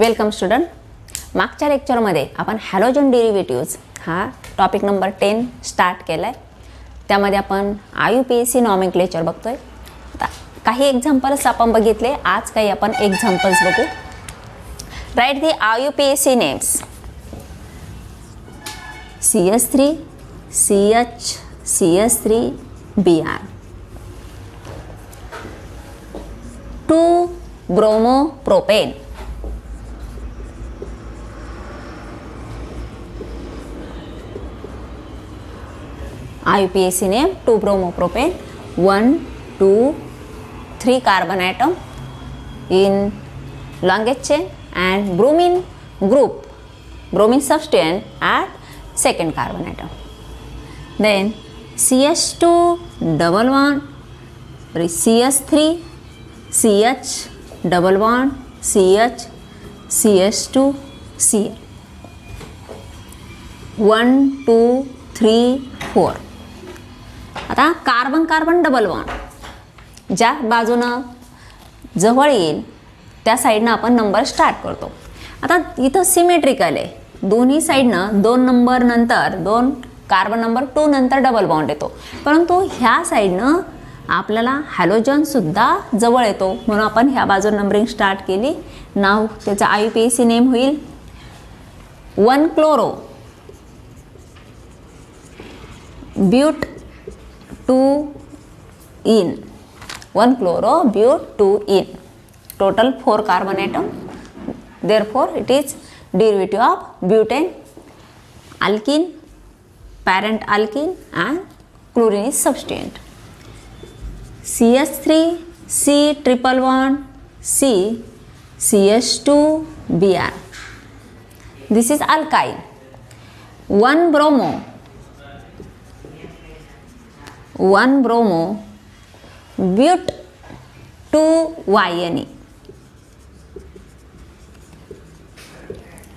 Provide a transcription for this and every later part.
Welcome student. मागच्या लेक्चरमध्ये आपण हॅलोजन डेरिव्हेटिव्ह्ज हा टॉपिक नंबर 10 स्टार्ट केला आहे. त्यामध्ये आपण IUPAC नॉमेनक्लेचर बघतोय. काही एक्झाम्पल्स आपण बघितले. आज काही आपण एक्झाम्पल्स बघू. Right the IUPAC names. CS3, CH, CS3, Br. 2-bromopropane. IUPAC name 2-bromopropane. 1, 2, 3 carbon atom in longest chain and bromine group, bromine substituent at second carbon atom. Then CH2 double bond, CH3, CH double bond, CH, CH2, Cl. 1, 2, 3, 4. आता carbon carbon double bond ज्या बाजूनं जवळ येईल त्या साईडनं आपण number start करतो. आता इथं सिमेट्रिकल आहे. दोन्ही साईडनं 2 नंबर नंतर 2 कार्बन नंबर 2 नंतर डबल बॉन्ड येतो. परंतु ह्या साईडनं आपल्याला हॅलोजन सुद्धा जवळ येतो म्हणून आपण ह्या बाजून नंबरिंग स्टार्ट केली. नाव त्याचा IUPAC नेम होईल 1 chloro but 2 ene. 1 chloro but 2 in. Total 4 carbon atom. Therefore, it is derivative of butane, alkene, parent alkene, and chlorine is substituent. CH3, C triple bond, C, CH2, Br. This is alkyne. 1 bromo. 1 bromo but 2 YNE.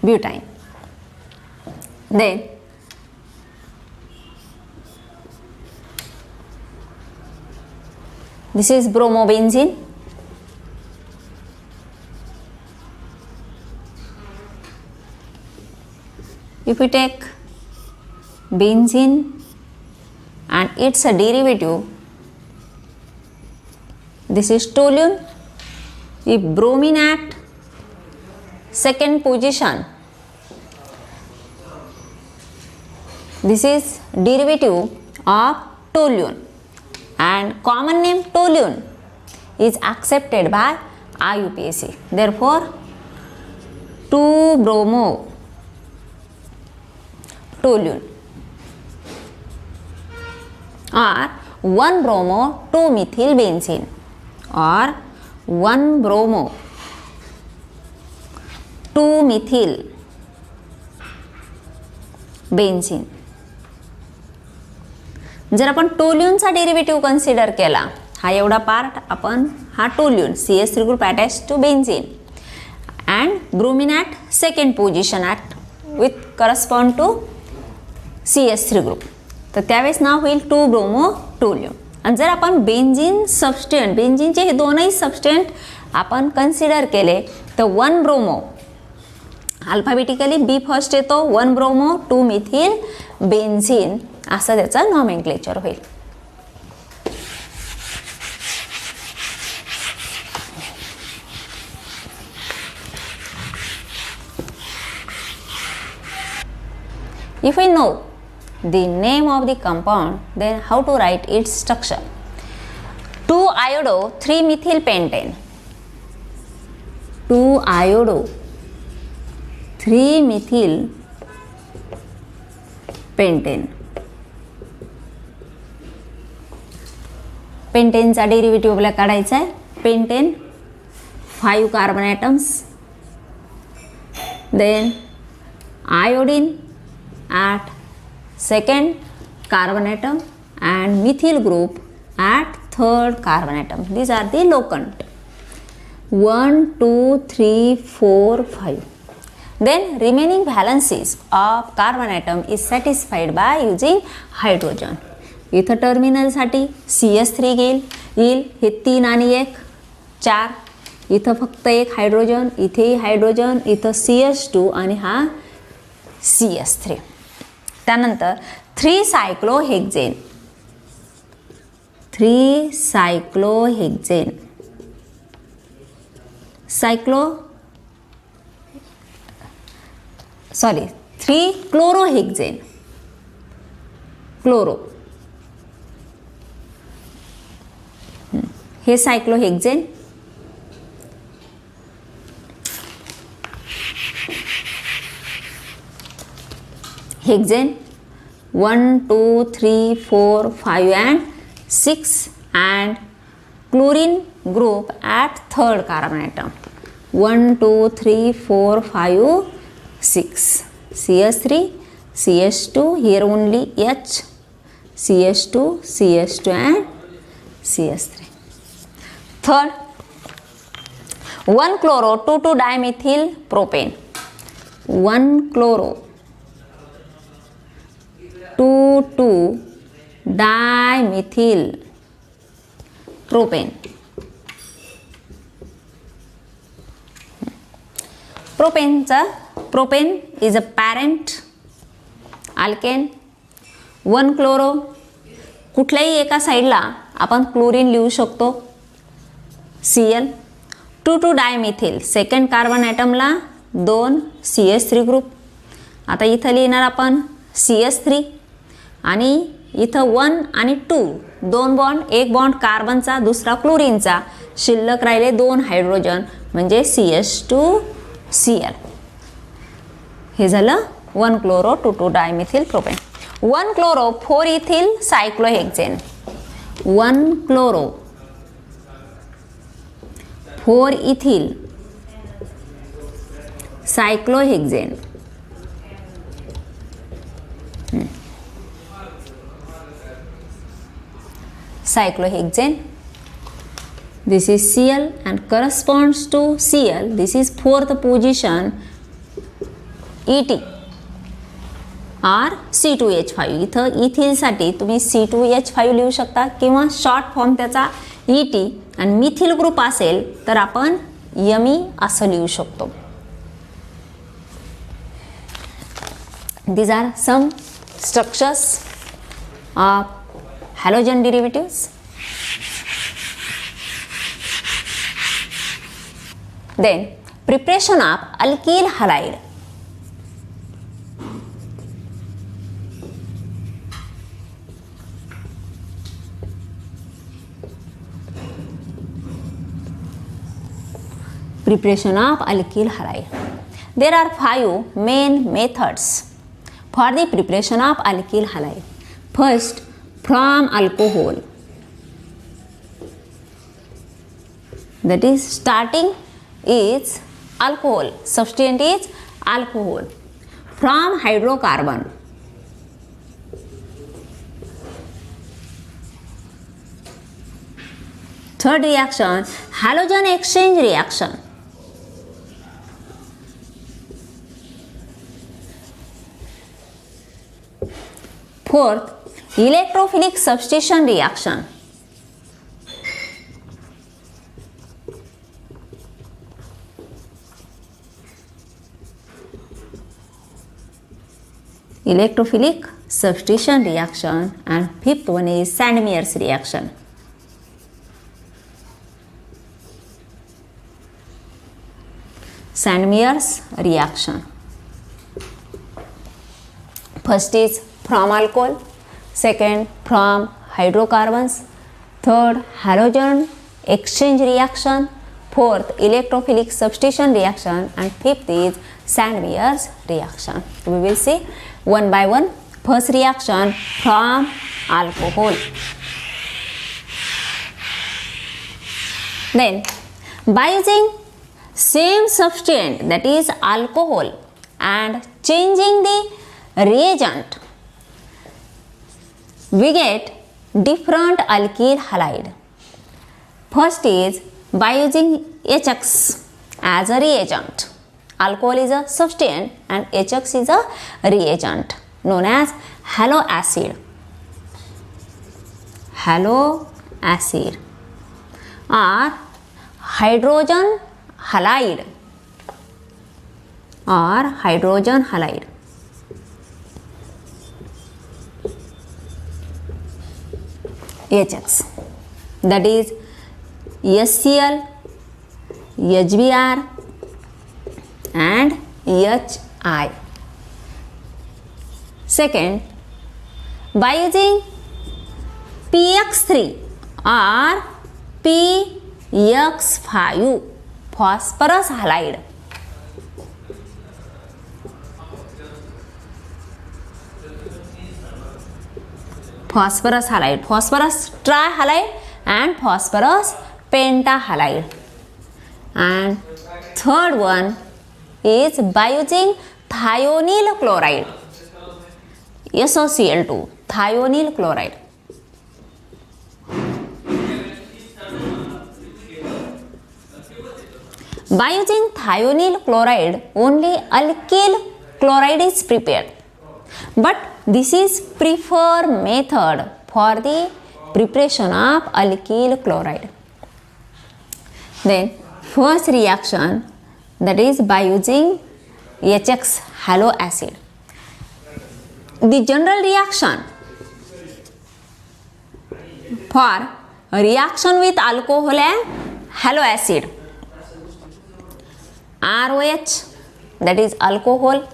Butane. Then this is bromobenzene. If we take benzene and its a derivative, this is toluene. If bromine at second position, this is derivative of toluene and common name toluene is accepted by IUPAC. Therefore, 2-bromo toluene or 1-bromo 2-methyl benzene or 1-bromo 2-methyl benzene. जर आपण टोल्यूनचा derivative consider केला, हा एवढा part आपण हा toluene CH3 group attach to benzene and bromine at second position at with correspond to CH3 group, तर त्यावेळेस नाव होईल 2-ब्रोमो टोल्यून. आणि जर आपण बेन्झीन सबस्टिट्यूएंट, बेन्झीनचे हे दोनही सबस्टिट्यूएंट आपण कन्सिडर केले तर 1-ब्रोमो अल्फाबेटिकली B फर्स्ट येतो, 1-ब्रोमो 2-मिथिल बेन्झीन असं त्याचं नॉमेनक्लेचर होईल. If we know the name of the compound, then how to write its structure? 2-iodo 3-methyl pentane. 2-iodo 3-methyl pentane. पेंटेनचा डेरिव्हेटिव्ह आपल्याला काढायचा आहे. Pentane 5 carbon atoms, then iodine at second carbon atom and methyl group at third carbon atom. These are the locant. 1, 2, 3, 4, 5. Then remaining valencies of carbon atom is satisfied by using hydrogen. इथं टर्मिनलसाठी CH3 येईल. हे 3 आणि 1 4. इथं फक्त एक hydrogen, इथेही hydrogen, इथं CH2 आणि हा CH3. त्यानंतर 3 सायक्लोहेक्झेन, 3 सायक्लोहेक्झेन, sorry 3 क्लोरोहेक्झेन, chloro, hey सायक्लोहेक्झेन. हेक्झेन 1 2 3 4 5 and 6 and chlorine group at third carbon atom. 1 2 3 4 5 6 CH3 CH2, here only H, CH2 CH2 and CH3. Third, 1 chloro 2 dimethyl propane, 1 chloro 2 dimethyl propane. Propane is a parent alkane. 1 chloro, कुठल्याही एका साईडला आपण chlorine लिहू शकतो Cl. 2 dimethyl, second carbon ॲटमला 2 CH3 group. आता इथं लिहिणार आपण CH3 आणि इथं 1 आणि 2 दोन बॉन्ड, एक बॉन्ड कार्बनचा दुसरा क्लोरीनचा, शिल्लक राहिले 2 हायड्रोजन म्हणजे CH2Cl. हे झालं 1 chloro 2 dimethyl propane. 1 chloro 4 ethyl cyclohexane, 1 chloro 4 ethyl cyclohexane. Cyclohexane, this is Cl and corresponds to Cl, this is 4th position Et or C2H5. इथं इथिलसाठी तुम्ही C2H5 लिहू शकता किंवा शॉर्ट फॉर्म त्याचा Et आणि मिथिल ग्रुप असेल तर आपण यमी असं लिहू शकतो. These are some structures of halogen derivatives. Then preparation of alkyl halide. Preparation of alkyl halide. There are 5 main methods for the preparation of alkyl halide. First, from alcohol, that is starting is alcohol, substituent is alcohol. From hydrocarbon, third reaction, halogen exchange reaction. Fourth, electrophilic substitution reaction. Electrophilic substitution reaction, and fifth one is Sandmeyer's reaction. Sandmeyer's reaction. First is from alcohol, second from hydrocarbons, third halogen exchange reaction, fourth electrophilic substitution reaction, and fifth is Sandmeyer's reaction. We will see one by one. First reaction from alcohol. Then by using same substituent, that is alcohol, and changing the reagent, we get different alkyl halide. First is by using HX as a reagent. Alcohol is a substituent and HX is a reagent known as halo acid. Halo acid or hydrogen halide or hydrogen halide. HX, that is HCl, HBr and HI. Second, by using PX3 or PX5 phosphorus halide, phosphorus trihalide and phosphorus pentahalide. And third one is by using thionyl chloride, SOCl2, thionyl chloride. By using thionyl chloride, only alkyl chloride is prepared. But this is preferred method for the preparation of alkyl chloride. Then first reaction, that is by using HX halo acid. The general reaction for reaction with alcohol and halo acid, ROH, that is alcohol,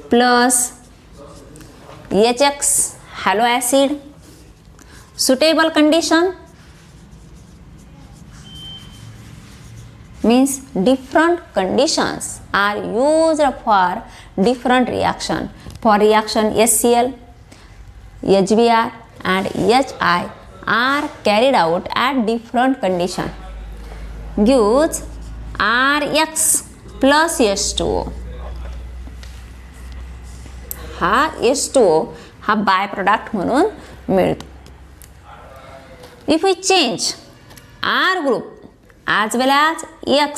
plus HX halo acid. Suitable condition means different conditions are used for different reaction. For reaction HCl, HBr and HI are carried out at different condition. Gives RX plus H2O. हा H2O हा by product म्हणून मिळतो. If we change R group as well as X,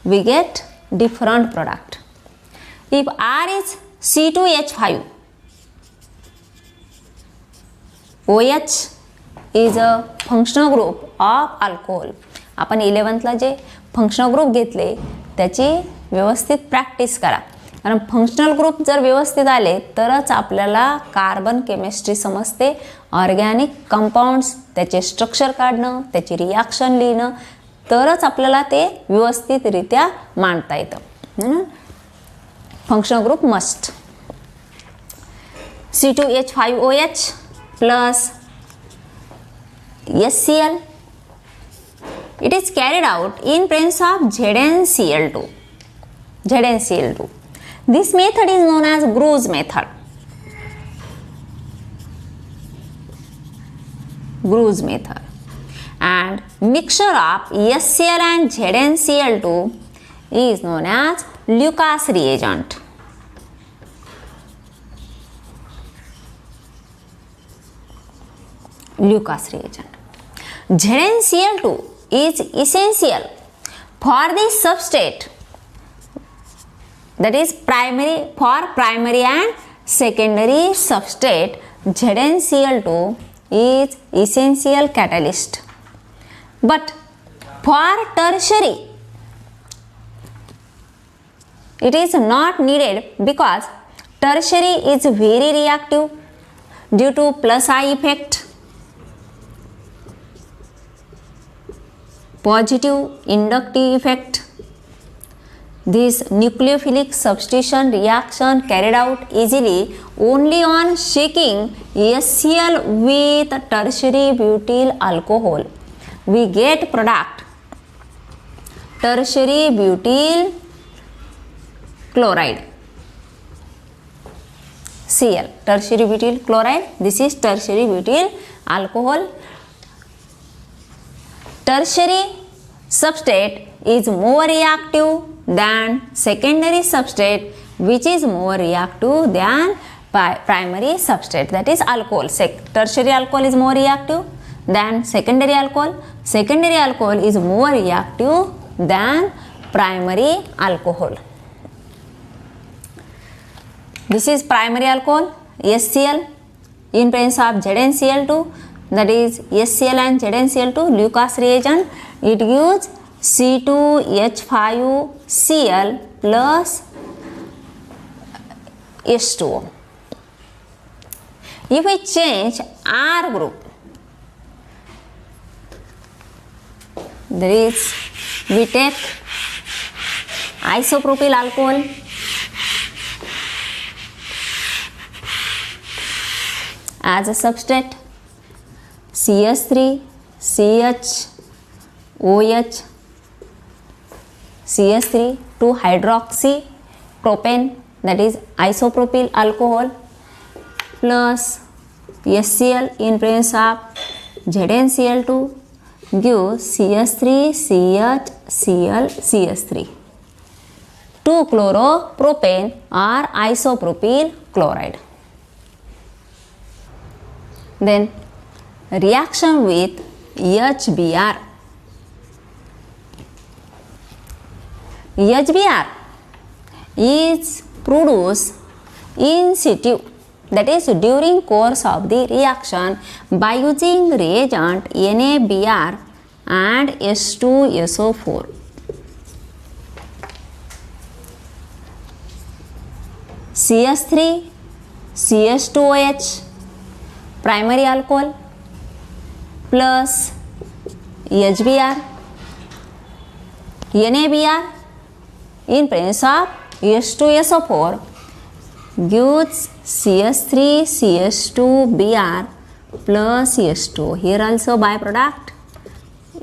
we get different product. If R is C2H5, OH is a functional group of alcohol. आपण 11th ला जे functional group घेतले त्याची व्यवस्थित practice करा, कारण functional group जर व्यवस्थित आले तरच आपल्याला कार्बन केमिस्ट्री समजते. ऑर्गॅनिक कंपाऊंड्स, त्याचे स्ट्रक्चर काढणं, त्याची रिॲक्शन लिहिणं, तरच आपल्याला ते व्यवस्थितरित्या मांडता येतं. Functional group must. C2H5OH plus HCl, it is carried out in presence of ZnCl2. This method is known as Gru's method. And mixture of HCl and ZnCl2 is known as Lucas reagent. ZnCl2 is essential for the substrate, that is primary and secondary substrate. ZnCl2 is essential catalyst, but for tertiary it is not needed because tertiary is very reactive due to plus I effect, positive inductive effect. This nucleophilic substitution reaction carried out easily only on shaking HCl with tertiary butyl alcohol. We get product tertiary butyl chloride, Cl, tertiary butyl chloride. This is tertiary butyl alcohol. Tertiary substrate is more reactive than secondary substrate, which is more reactive than primary substrate, that is alcohol. Tertiary alcohol is more reactive than secondary alcohol. Secondary alcohol is more reactive than primary alcohol. This is primary alcohol HCl in presence of ZnCl2. that is HCl and ZnCl2, Lucas reagent, it gives C2H5Cl plus H2O. If we change R group, there is, we take isopropyl alcohol as a substrate, CH3, CH, OH, CH3, 2-hydroxy propane, that is isopropyl alcohol, plus HCl in presence of ZnCl2 gives CH3, CH, Cl, CH3. 2-chloropropane or isopropyl chloride. Then reaction with HBr. HBr is produced in situ, that is during course of the reaction by using reagent NaBr and H2SO4. CH3, CH2OH, primary alcohol, plus HBr, NaBr in presence of H2SO4 gives CH3, CH2Br plus H2. Here also byproduct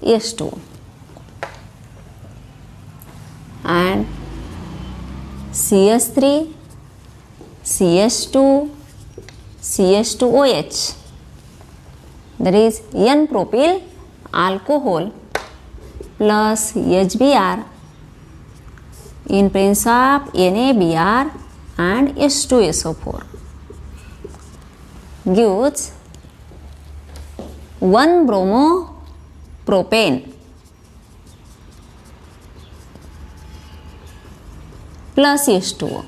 H2. And CH3, CH2, CH2OH, that is N-propyl alcohol plus HBr in presence of NaBr and H2SO4 gives 1-bromopropane plus H2O.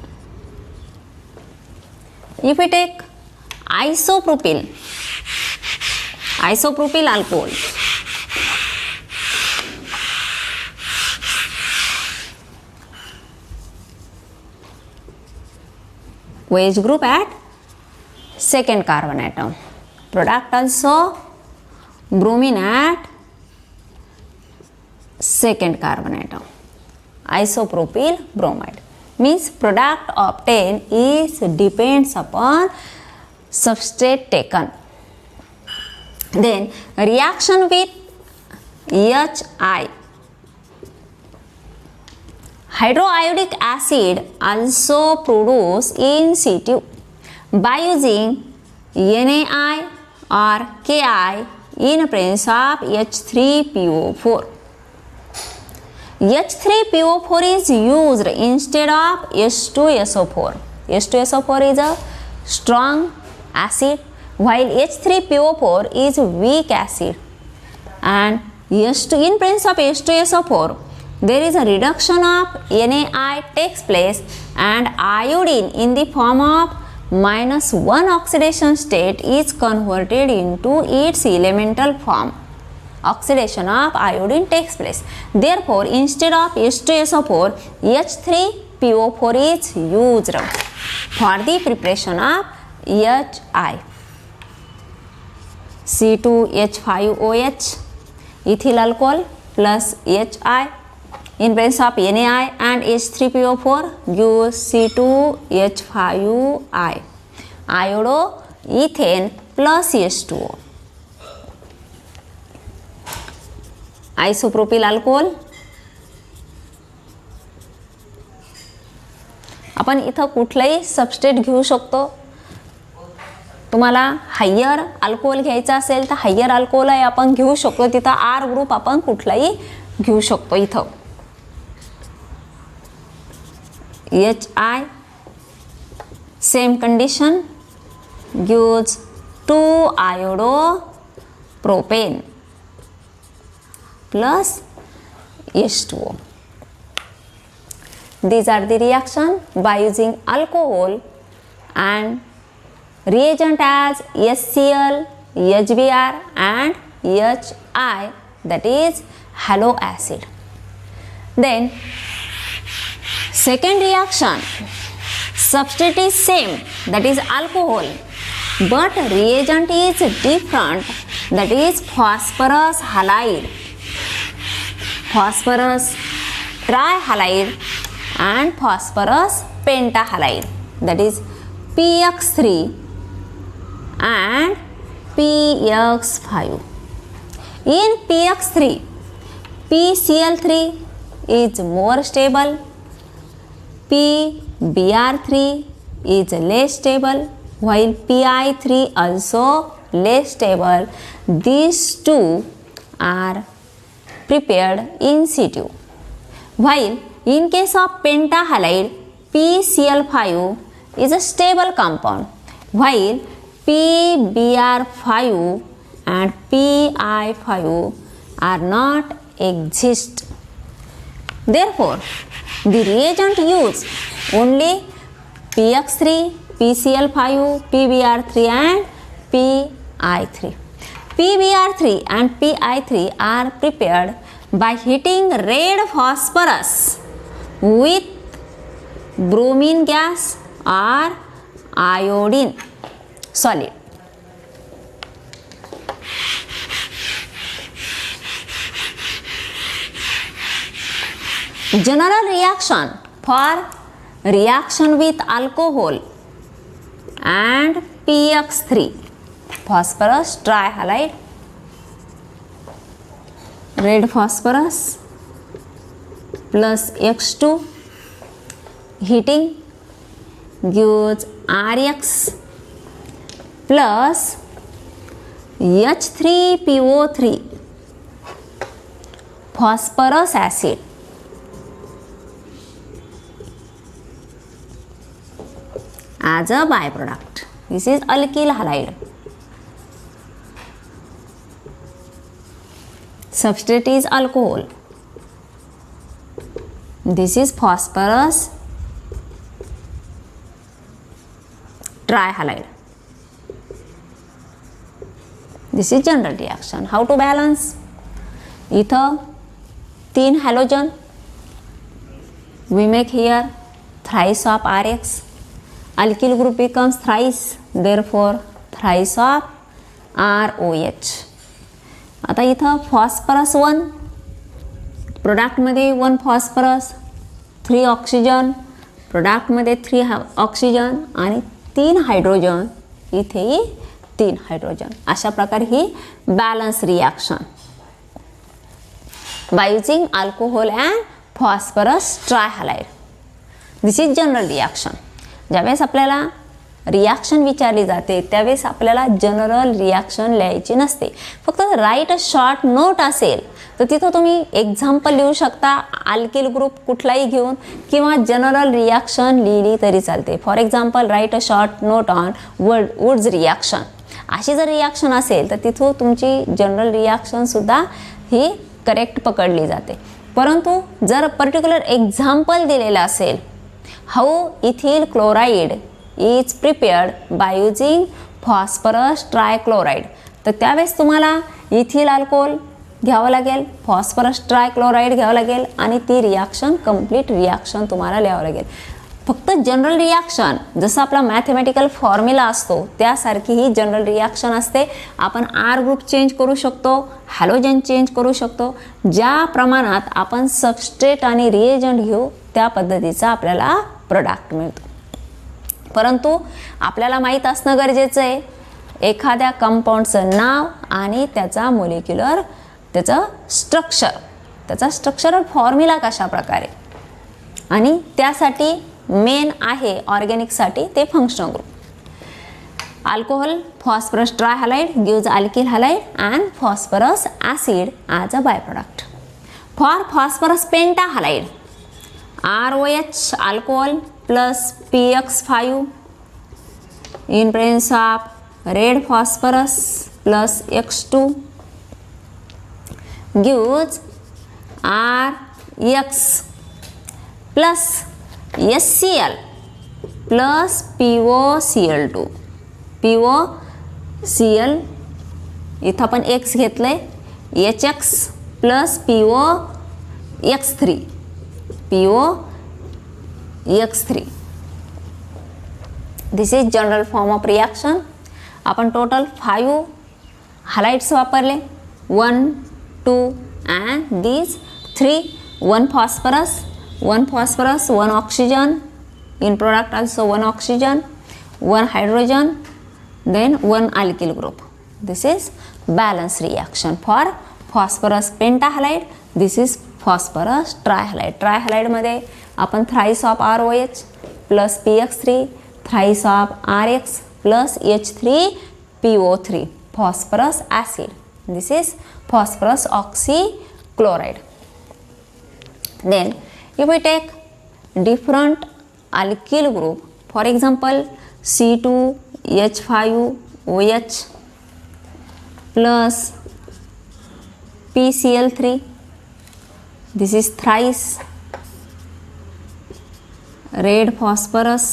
If we take isopropyl alcohol, OH group at second carbon atom, product also bromine at second carbon atom, isopropyl bromide, means product obtained is depends upon substrate taken. Then reaction with HI, hydroiodic acid also produced in situ by using NaI or Ki in presence of H3PO4. H3PO4 is used instead of H2SO4. H2SO4 is a strong acid while H3PO4 is weak acid, and H2 in presence of H2SO4 there is a reduction of NaI takes place and iodine in the form of -1 oxidation state is converted into its elemental form. Oxidation of iodine takes place. Therefore, instead of H2SO4, H3PO4 is used for the preparation of HI. C2H5OH, ethyl alcohol plus HI in presence of NaI and H3PO4 gives C2H5I, iodoethane plus H2O. Isopropyl alcohol, आपण इथं कुठलंही substrate घेऊ शकतो. तुम्हाला higher alcohol घ्यायचा असेल तर higher alcohol आपण घेऊ शकतो. तिथं आर ग्रुप आपण कुठलाही घेऊ शकतो. इथं HI same condition gives 2-iodopropane plus H2O. These are the reaction by using alcohol and reagent as HCl, HBr and HI, that is halo acid. Then second reaction, substrate is same, that is alcohol, but reagent is different, that is phosphorus halide, phosphorus trihalide and phosphorus pentahalide, that is PX3 and PX5. In PX3, PCl3 is more stable, PBr3 is less stable, while PI3 also less stable. These two are prepared in situ. While in case of pentahalide, PCl5 is a stable compound, while PBr5 and PI5 are not exist. Therefore, the reagent used only PX3, PCl5, PBr3 and PI3. PBr3 and PI3 are prepared by heating red phosphorus with bromine gas or iodine solid. General reaction for reaction with alcohol and PX3, phosphorus trihalide, red phosphorus plus X2 heating gives RX plus H3PO3 phosphorus acid as a byproduct. This is alkyl halide. Substrate is alcohol. This is phosphorus trihalide. This is general reaction. How to balance? Ether 3 halogen, we make here thrice of RX. Alkyl group becomes thrice, therefore thrice of ROH. आता इथं phosphorus 1 प्रोडक्टमध्ये 1 phosphorus, 3 oxygen, प्रोडक्टमध्ये 3 oxygen आणि 3 hydrogen, इथेही 3 hydrogen. अशा प्रकारे ही balance reaction by using alcohol and phosphorus trihalide. This is general reaction. ज्यावेळेस आपल्याला रिॲक्शन विचारली जाते त्यावेळेस आपल्याला जनरल रिॲक्शन लिहायची नसते, फक्त राईट अ शॉर्ट नोट असेल तर तिथं तुम्ही एक्झाम्पल लिहू शकता, अल्किल ग्रुप कुठलाही घेऊन, किंवा जनरल रिॲक्शन लिहिली तरी चालते. For example write a short note on Wurtz reaction, अशी जर रिॲक्शन असेल तर तिथं तुमची जनरल रिॲक्शनसुद्धा ही करेक्ट पकडली जाते. परंतु जर पर्टिक्युलर एक्झाम्पल दिलेलं असेल, how ethyl chloride is prepared by using phosphorus trichloride, तर त्यावेळेस तुम्हाला इथिल अल्कोहोल घ्यावं लागेल, फॉस्फरस ट्रायक्लोराईड घ्यावं लागेल आणि ती रिॲक्शन कंप्लीट रिॲक्शन तुम्हाला लिहावं लागेल. फक्त जनरल रिॲक्शन जसं आपला मॅथमॅटिकल फॉर्म्युला असतो त्यासारखी ही जनरल रिॲक्शन असते. आपण आर ग्रुप चेंज करू शकतो, हॅलोजन चेंज करू शकतो. ज्या प्रमाणात आपण सबस्ट्रेट आणि रिएजंट घेऊ त्या पद्धतीचा आपल्याला प्रोडक्ट मिळतो. परंतु आपल्याला माहीत असणं गरजेचं आहे एखाद्या कंपाऊंडचं नाव आणि त्याचा मोलिक्युलर त्याचं स्ट्रक्चरल फॉर्म्युला कशा प्रकारे, आणि त्यासाठी मेन आहे ऑर्गॅनिकसाठी ते functional group. Alcohol phosphorus trihalide gives alkyl halide and phosphorus acid as a byproduct. For phosphorus pentahalide, ROH alcohol plus PX5 in presence of red phosphorus plus X2 gives RX plus HCl plus POCl2. POCl इथं आपण x घेतलं आहे, HX plus POX3 POX3. This is general form of reaction. आपण total 5 हॅलाइड्स वापरले, 1, 2 and these 3. 1 phosphorus, 1 oxygen, in product also 1 oxygen, 1 hydrogen, then 1 alkyl group. This is balance reaction for phosphorus pentahalide. This is phosphorus trihalide. Trihalide मध्ये आपण thrice of ROH plus PX3, thrice of RX plus H3PO3, phosphorus acid. This is phosphorus oxychloride. Then if we take different alkyl group, for example C2H5OH plus PCl3, this is thrice red phosphorus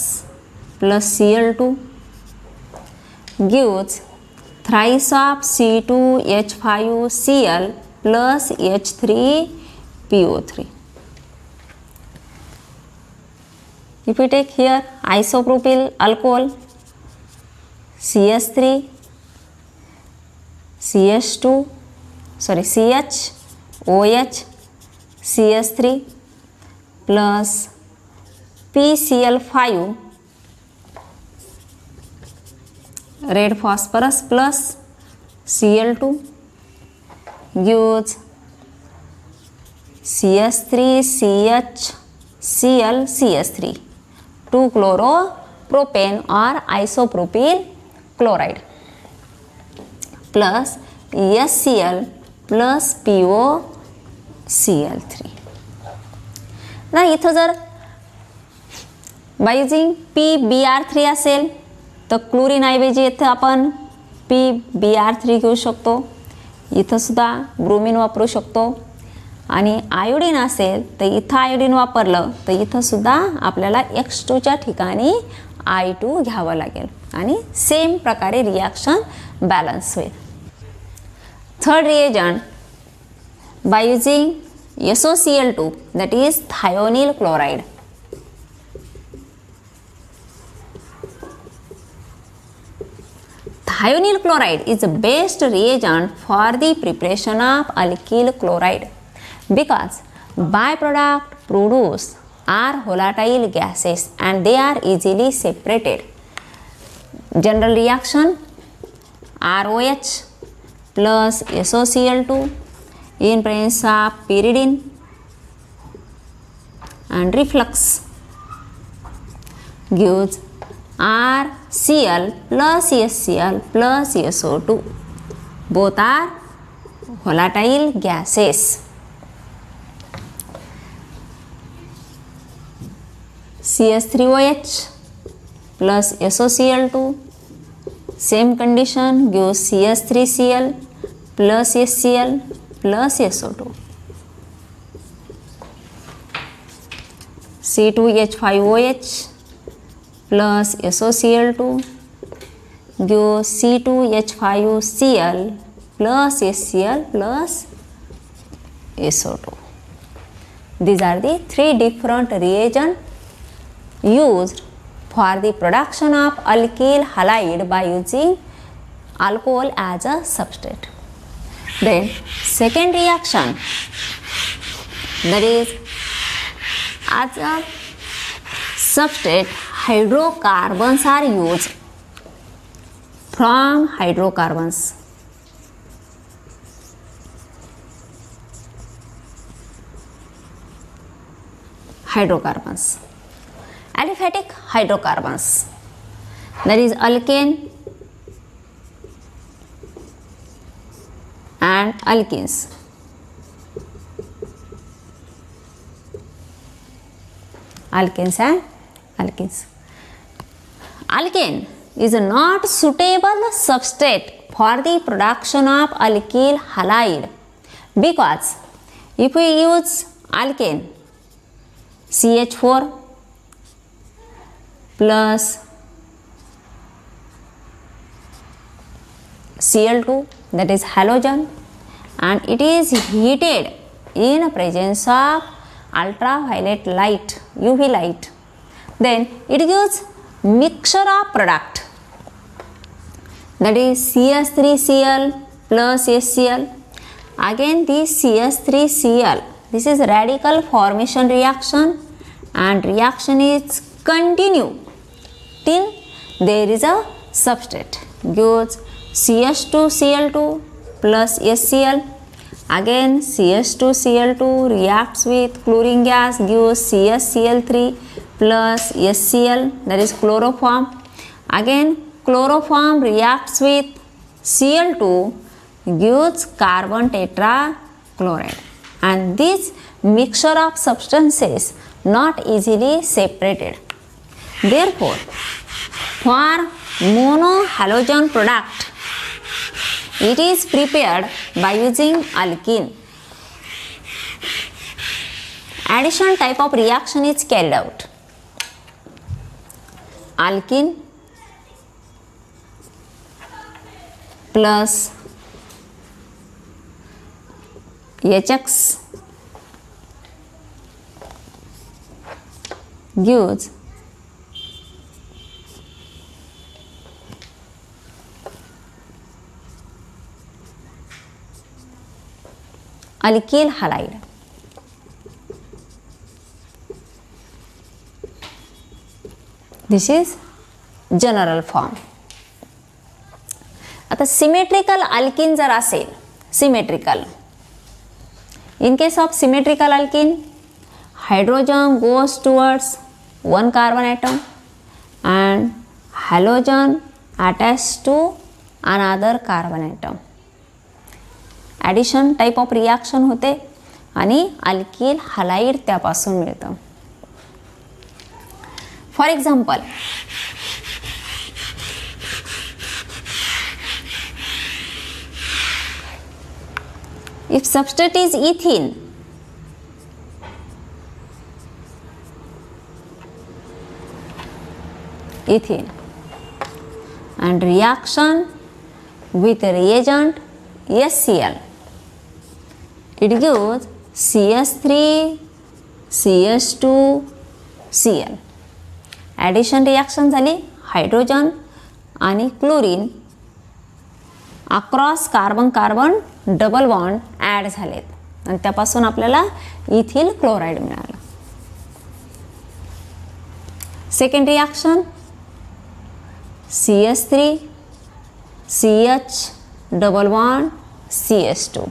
plus Cl2 gives thrice of C2H5Cl plus H3PO3. If we take here isopropyl alcohol, CH3, CHOH, CH3 plus PCl5 red phosphorus plus Cl2 gives CH3CHCl CH3, 2-chloropropane or isopropyl chloride plus HCl plus POCl3. ना इथं जर by using PBr3 असेल तर chlorine ऐवजी इथं आपण PBr3 घेऊ शकतो. इथं सुद्धा ब्रोमीन वापरू शकतो. आणि आयोडीन असेल तर इथं आयोडीन वापरलं तर इथं सुद्धा आपल्याला X2च्या ठिकाणी I2 घ्यावं लागेल आणि सेम प्रकारे रिॲक्शन बॅलन्स होईल. Third reagent by using SOCl2, that is thionyl chloride. Thionyl chloride is the best reagent for the preparation of alkyl chloride because byproduct produce are volatile gases and they are easily separated. General reaction ROH plus SOCl2 in presence of pyridine and reflux gives RCl plus HCl plus SO2. Both are volatile gases. CH3OH plus SOCl2, same condition gives CH3Cl plus HCl plus SO2. C2H5OH plus SOCl2 gives C2H5Cl plus HCl plus SO2. These are the 3 different reagents used for the production of alkyl halide by using alcohol as a substrate. Then second reaction, that is as a substrate hydrocarbons are used from hydrocarbons. Aliphatic hydrocarbons, that is alkane and alkenes. Alkane is not suitable substrate for the production of alkyl halide because if we use alkane CH4 plus Cl2, that is halogen, and it is heated in presence of ultraviolet light, UV light. Then it gives mixture of product, that is CH3Cl plus HCl. Again this CH3Cl, this is radical formation reaction, and reaction is continue till there is a substrate, gives CH2Cl2 plus HCl. Again CH2Cl2 reacts with chlorine gas, gives CHCl3 plus HCl, that is chloroform. Again chloroform reacts with Cl2, gives carbon tetrachloride, and this mixture of substances not easily separated. Therefore, for monohalogen product, it is prepared by using alkene. Addition type of reaction is carried out. Alkene plus HX gives alkyl halide. This is general form. आता symmetrical alkene जर असेल, symmetrical, in case of symmetrical alkene, hydrogen goes towards one carbon atom and halogen attached to another carbon atom. Addition type of reaction होते आणि alkyl halide त्यापासून मिळतं. For example, if substrate is ethene, and reaction with reagent HCl, it gives CH3 CH2 Cl. Addition reaction झाली, hydrogen आणि chlorine across carbon carbon double bond add झालेत आणि त्यापासून आपल्याला इथिल क्लोराईड मिळालं. Second reaction CH3 CH double bond CH2.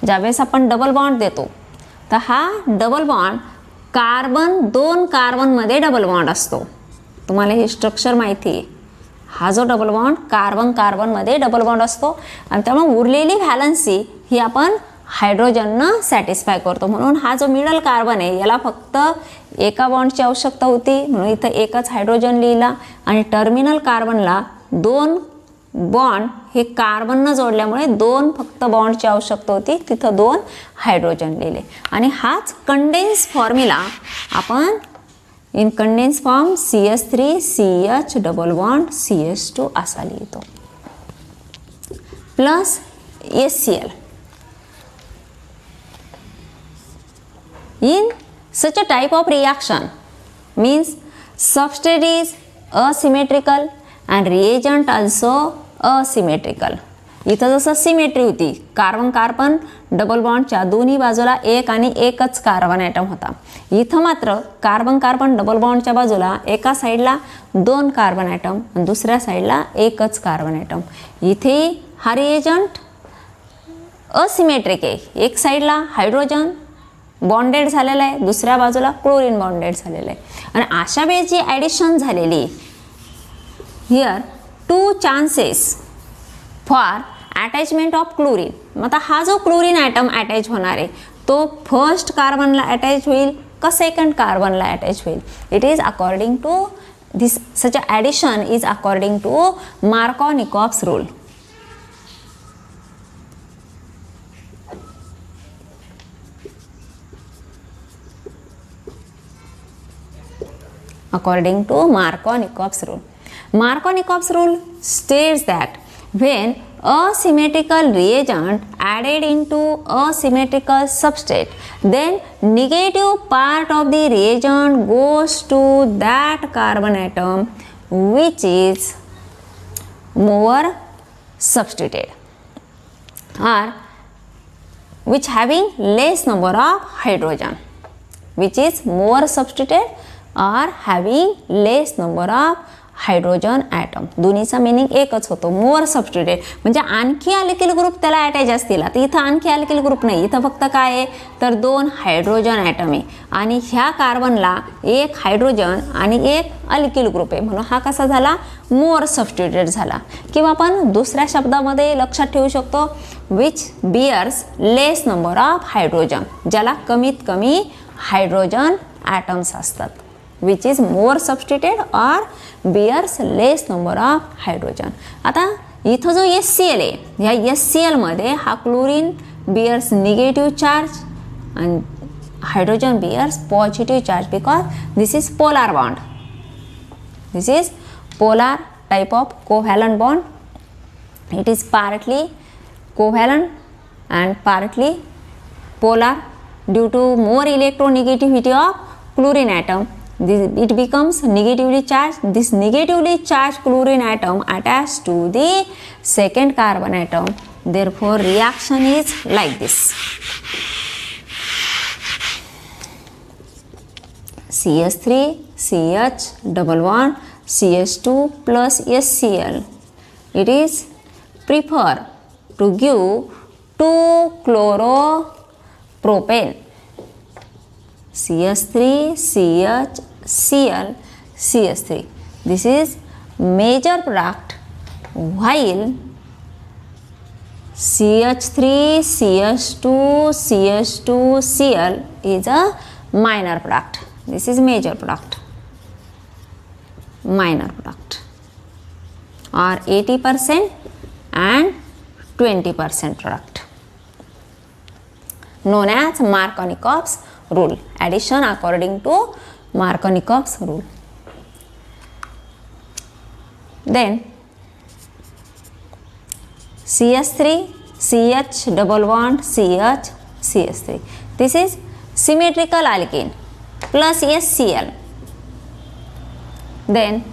ज्यावेळेस आपण double bond देतो तर हा डबल बॉन्ड कार्बन दोन कार्बनमध्ये डबल बॉन्ड असतो. तुम्हाला हे स्ट्रक्चर माहिती आहे. हा जो डबल बॉन्ड कार्बन कार्बनमध्ये डबल बॉन्ड असतो आणि त्यामुळे उरलेली व्हॅलन्सी ही आपण हायड्रोजननं सॅटिस्फाय करतो. म्हणून हा जो मिडल कार्बन आहे याला फक्त एका बॉन्डची आवश्यकता होती म्हणून इथं एकच हायड्रोजन लिहिला आणि टर्मिनल कार्बनला दोन बॉन्ड हे कार्बननं जोडल्यामुळे दोन फक्त बॉन्डची आवश्यकता होती, तिथं दोन हायड्रोजन लिहिले. आणि हाच कंडेन्स फॉर्म्युला आपण in condense form CH3 CH double bond CH2 असा लिहितो plus HCl. In such a type of reaction means substrate is asymmetrical and reagent also asymmetrical. इथं जसं सिमेट्री होती, कार्बन कार्बन डबल बॉन्डच्या दोन्ही बाजूला एक आणि एकच कार्बन ॲटम होता. इथं मात्र कार्बन कार्बन डबल बॉन्डच्या बाजूला एका साईडला दोन कार्बन ॲटम आणि दुसऱ्या साईडला एकच कार्बन ॲटम. इथे हा रिएजंट असिमेट्रिक आहे. एक साईडला हायड्रोजन बॉन्डेड झालेला आहे, दुसऱ्या बाजूला क्लोरीन बॉन्डेड झालेलं आहे. आणि अशा वेळी जी ॲडिशन झालेली here two chances for attachment of chlorine. मग आता हा जो क्लोरीन ॲटम अटॅच होणार आहे तो फर्स्ट कार्बनला अटॅच होईल का सेकंड कार्बनला अटॅच होईल. It is according to this such addition is according to Markovnikov's rule. According to Markovnikov rule. Markovnikov's rule states that when a symmetrical reagent added into a symmetrical substrate, then negative part of the reagent goes to that carbon atom which is more substituted or which having less number of hydrogen, which is more substituted or having less number of hydrogen atom. दोन्हीचा meaning एकच होतो, मोर substituted म्हणजे आणखी alkyl group त्याला attach असतील. आता इथं आणखी अल्किल ग्रुप नाही, इथं फक्त काय आहे तर 2 हायड्रोजन ॲटम आहे आणि ह्या कार्बनला 1 हायड्रोजन आणि 1 अल्किल ग्रुप आहे, म्हणून हा कसा झाला मोर सबस्टिट्यूटेड झाला. किंवा आपण दुसऱ्या शब्दामध्ये लक्षात ठेवू शकतो which bears less number of hydrogen, ज्याला कमीत कमी हायड्रोजन ॲटम्स असतात, which is more substituted or bears less number of hydrogen. आता इथं जो HCl आहे, ह्या HCl मध्ये हा chlorine bears negative charge and hydrogen bears positive charge because this is polar bond. This is polar type of covalent bond. It is partly covalent and partly polar due to more electronegativity of chlorine atom. It becomes negatively charged. This negatively charged chlorine atom attached to the second carbon atom. Therefore, reaction is like this. CH3 CH double bond CH2 plus HCl. It is prefer to give 2-chloropropane. CH3 CHCl CH3. This is major product, while CH3 CH2 CH2Cl is a minor product. This is major product, minor product, or 80% and 20% product, known as Markovnikov's rule, addition according to Markovnikov's rule. Then CH3 CH double bond CH CH3. This is symmetrical alkene plus HCl. Then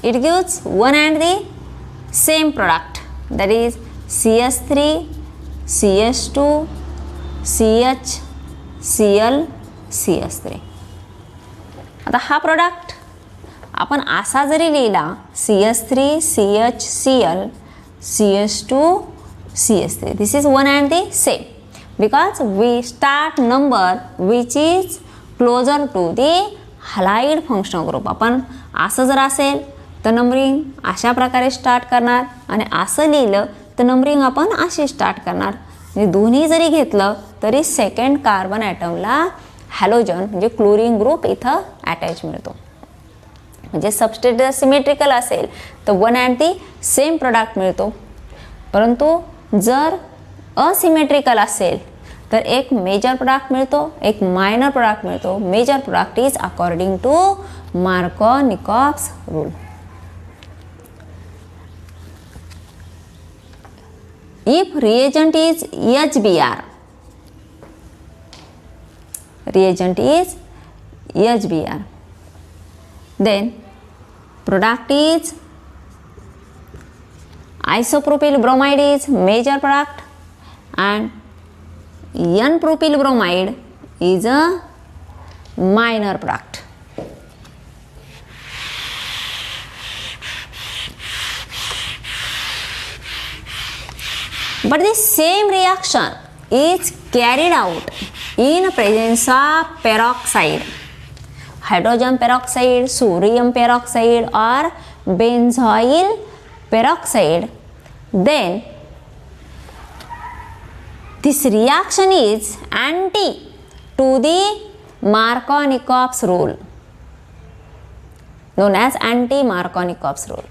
it gives one and the same product, that is CH3 CH2 CHCl CH3. आता हा product आपण असा जरी लिहिला CH3 CHCl CH2 CH3, this is one and the same because we start number which is closer to the halide functional group. आपण असं जर असेल तर नंबरिंग अशा प्रकारे स्टार्ट करणार आणि असं लिहिलं तर नंबरिंग आपण अशी स्टार्ट करणार. म्हणजे दोन्ही जरी घेतलं तरी सेकंड कार्बन ॲटमला हॅलोजन म्हणजे क्लोरीन ग्रुप इथं अटॅच मिळतो. म्हणजे सबस्टेट जर सिमेट्रिकल असेल तर one and the same product मिळतो, परंतु जर असिमेट्रिकल असेल तर एक मेजर प्रोडक्ट मिळतो, एक मायनर प्रोडक्ट मिळतो. Major product is according to Markovnikov's rule. If reagent is HBr, reagent is HBr, then product is isopropyl bromide is major product and N-propyl bromide is a minor product. But the same reaction is carried out in presence of peroxide, hydrogen peroxide, sodium peroxide or benzoyl peroxide. Then this reaction is anti to the Markovnikov's rule, known as anti-Markovnikov's rule,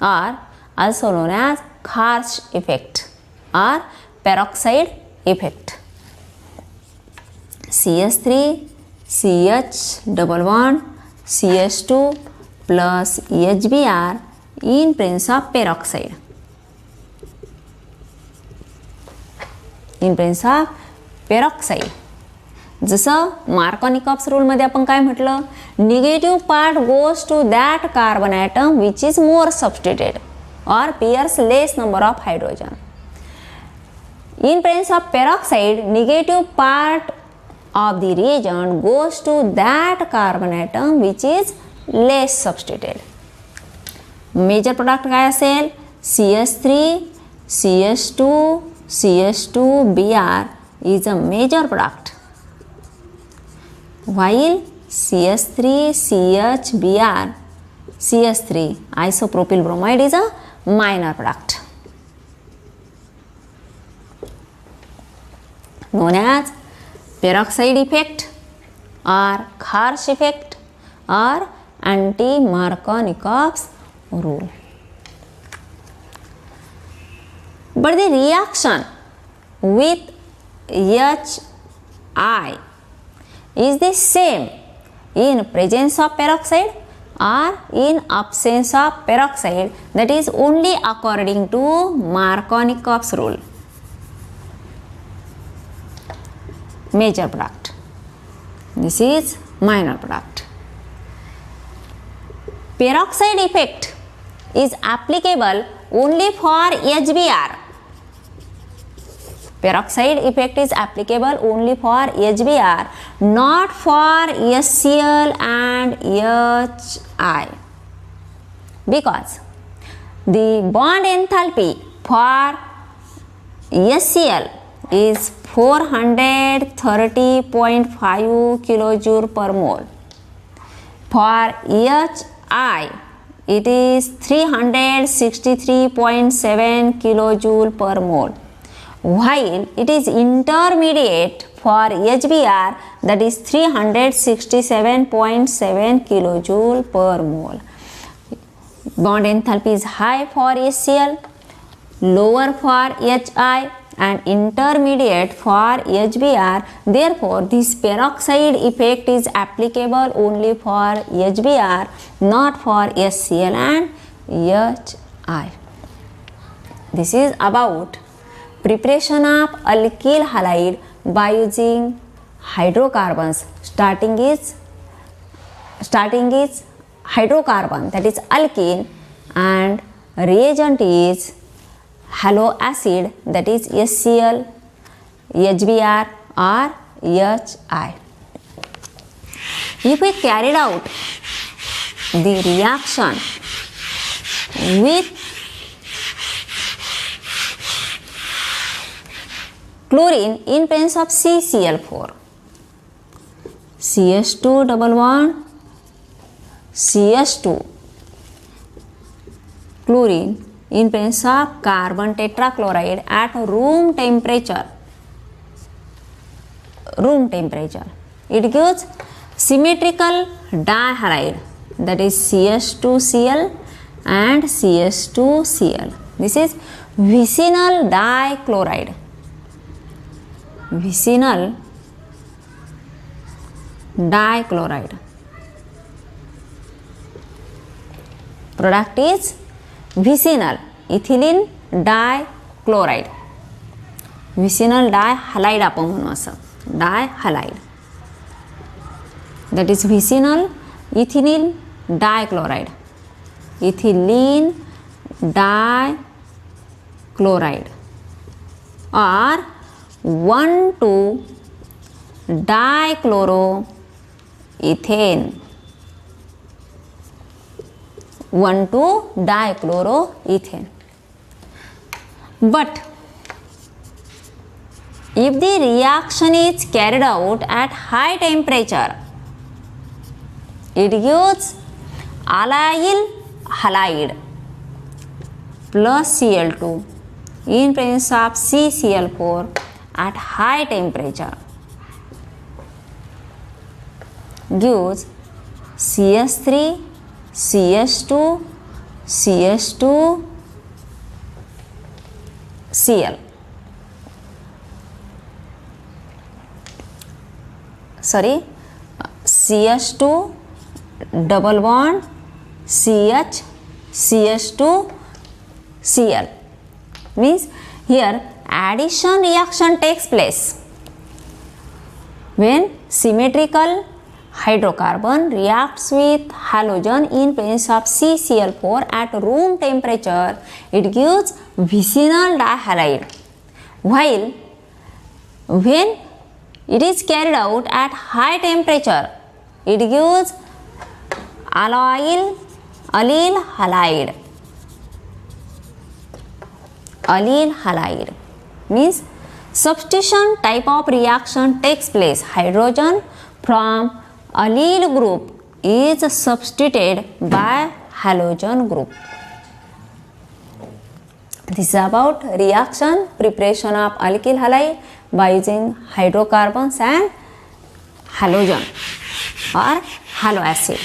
or also known as Kharsch effect or peroxide effect. CH3 CH double bond CH2 plus HBr in presence of peroxide. In presence of peroxide. जसं Markovnikov's रूलमध्ये आपण काय म्हटलं, negative part goes to that carbon atom which is more substituted or pairs less number of hydrogen. In presence of peroxide, negative part of the reagent goes to that carbon atom which is less substituted. Major product काय असेल, CH3, CH2, CH2, Br is a major product, while CH3, CH, Br, CH3 isopropyl bromide is a minor product known as peroxide effect or Kharsh effect or anti-Markovnikov's rule. But the reaction with HI is the same in presence of peroxide or in absence of peroxide, that is only according to Markovnikov's rule. Major product. This is minor product. Peroxide effect is applicable only for HBr. Peroxide effect is applicable only for HBr, not for HCl and HI, because the bond enthalpy for HCl is 430.5 kilojoule per mole. For HI it is 363.7 kilojoule per mole, while it is intermediate for HBr, that is 367.7 kilojoule per mole. Bond enthalpy is high for HCl, lower for HI and intermediate for HBr. Therefore, this peroxide effect is applicable only for HBr, not for HCl and HI. This is about preparation of alkyl halide by using hydrocarbons. Starting is hydrocarbon, that is alkene, and reagent is halo acid, that is HCl, HBr or HI. If we carried out the reaction with chlorine in presence of CCl4, CH2 double bond, CH2, chlorine in presence of carbon tetrachloride at room temperature, it gives symmetrical dihalide, that is CH2Cl and CH2Cl. This is vicinal dichloride. Vicinal dichloride. Product is vicinal ethylene dichloride. Vicinal dihalide आपण म्हणू असं, dihalide, that is vicinal ethylene dichloride, ethylene dichloride, or 1,2-dichloroethane, 1,2-dichloroethane. But if the reaction is carried out at high temperature, it gives allyl halide plus Cl2 in presence of CCl4 at high temperature, gives CH3, CH2, CH2, Cl. CH2 double bond CH, CH2, Cl. Means here addition reaction takes place when symmetrical hydrocarbon reacts with halogen in presence of CCl4 at room temperature. It gives vicinal dihalide, while when it is carried out at high temperature, it gives allyl halide. Allyl halide means substitution type of reaction takes place. Hydrogen from allyl group is substituted by halogen group. This is about reaction preparation of alkyl halide by using hydrocarbons and halogen or halo acid.